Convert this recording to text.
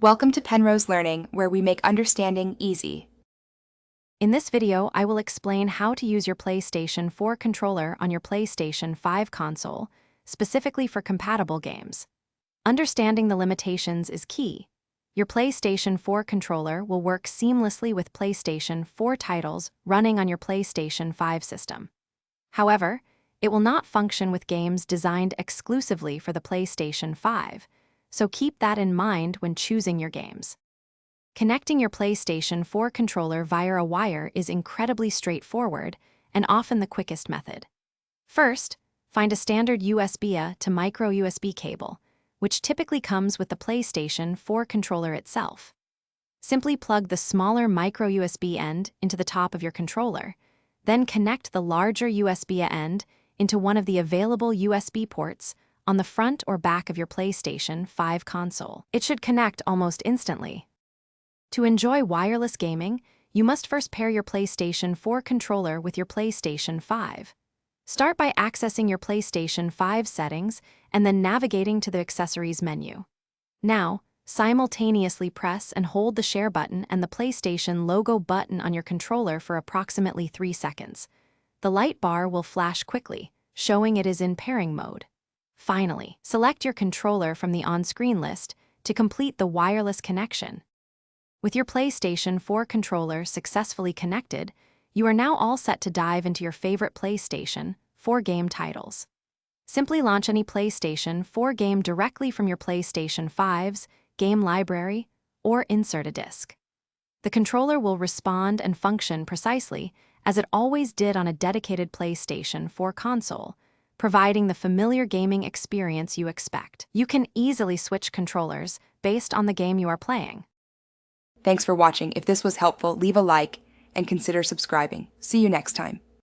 Welcome to Penrose Learning, where we make understanding easy. In this video, I will explain how to use your PlayStation 4 controller on your PlayStation 5 console, specifically for compatible games. Understanding the limitations is key. Your PlayStation 4 controller will work seamlessly with PlayStation 4 titles running on your PlayStation 5 system. However, it will not function with games designed exclusively for the PlayStation 5, so keep that in mind when choosing your games. Connecting your PlayStation 4 controller via a wire is incredibly straightforward and often the quickest method. First, find a standard USB-A to micro USB cable, which typically comes with the PlayStation 4 controller itself. Simply plug the smaller micro USB end into the top of your controller, then connect the larger USB-A end into one of the available USB ports on the front or back of your PlayStation 5 console. It should connect almost instantly. To enjoy wireless gaming, you must first pair your PlayStation 4 controller with your PlayStation 5. Start by accessing your PlayStation 5 settings and then navigating to the accessories menu. Now, simultaneously press and hold the share button and the PlayStation logo button on your controller for approximately 3 seconds. The light bar will flash quickly, showing it is in pairing mode. Finally, select your controller from the on-screen list to complete the wireless connection. With your PlayStation 4 controller successfully connected, you are now all set to dive into your favorite PlayStation 4 game titles. Simply launch any PlayStation 4 game directly from your PlayStation 5's game library or insert a disc. The controller will respond and function precisely as it always did on a dedicated PlayStation 4 console, providing the familiar gaming experience you expect. You can easily switch controllers based on the game you are playing. Thanks for watching. If this was helpful, leave a like and consider subscribing. See you next time.